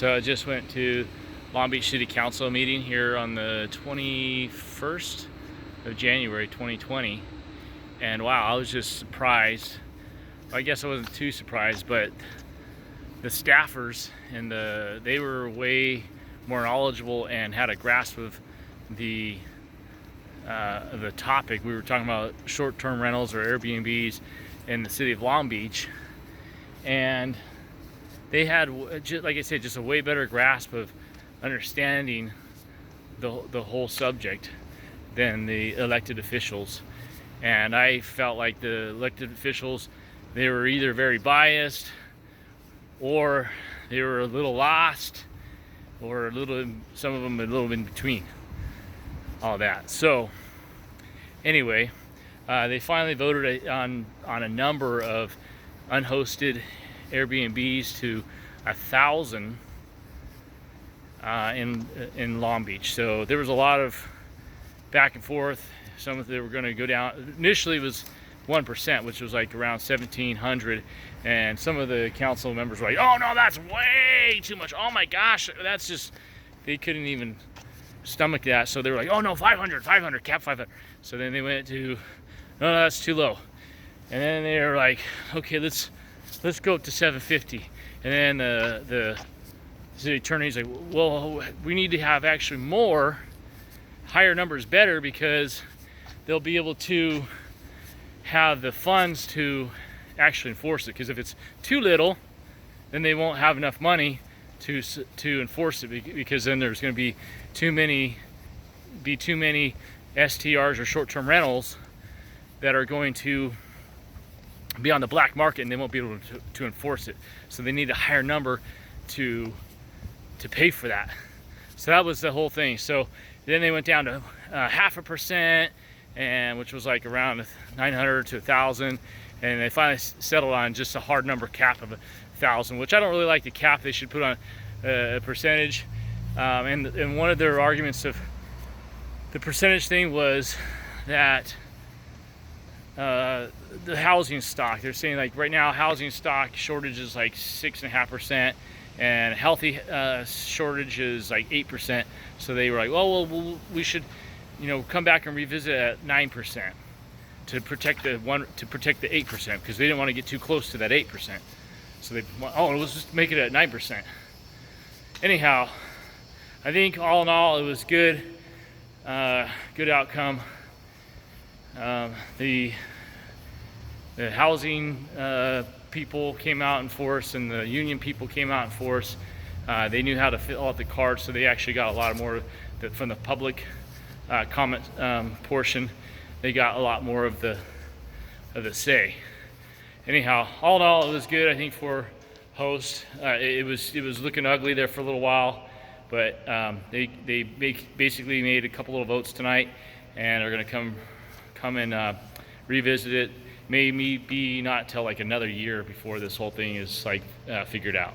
So I just went to Long Beach City Council meeting here on the 21st of January 2020, and wow, I was just surprised. Well, I guess I wasn't too surprised, but the staffers and they were way more knowledgeable and had a grasp of the topic. We were talking about short-term rentals or Airbnbs in the city of Long Beach, and they had, like I said, just a way better grasp of understanding the whole subject than the elected officials. And I felt like the elected officials, they were either very biased, or they were a little lost, or some of them a little in between all that. So anyway, they finally voted on a number of unhosted Airbnbs to 1,000 in Long Beach. So there was a lot of back and forth. Some of them were going to go down. Initially it was 1%, which was like around 1,700, and some of the council members were like, "Oh no, that's way too much. Oh my gosh, that's just," they couldn't even stomach that. So they were like, "Oh no, 500, cap 500." So then they went to, "No, that's too low." And then they were like, "Okay, let's go up to 750." And then the city attorney's like, "Well, we need to have actually more. Higher numbers better, because they'll be able to have the funds to actually enforce it. Because if it's too little, then they won't have enough money to enforce it, because then there's going to be too many STRs or short-term rentals that are going to be on the black market, and they won't be able to enforce it. So they need a higher number to pay for that." So that was the whole thing. So then they went down to 0.5%, and which was like around 900 to 1,000, and they finally settled on just a hard number cap of 1,000, which I don't really like the cap. They should put on a percentage. And one of their arguments of the percentage thing was that the housing stock, they're saying like right now housing stock shortage is like 6.5%, and healthy shortage is like 8%. So they were like, well, we should, come back and revisit at 9% to protect the 8%, because they didn't want to get too close to that 8%. So they, let's just make it at 9%. Anyhow, I think all in all it was good, good outcome. The housing people came out in force, and the union people came out in force. They knew how to fill out the cards, so they actually got a lot more from the public comment portion. They got a lot more of the say. Anyhow, all in all, it was good. I think for host, it was looking ugly there for a little while, but they basically made a couple little votes tonight, and are going to come and revisit it. Maybe not till like another year before this whole thing is like figured out.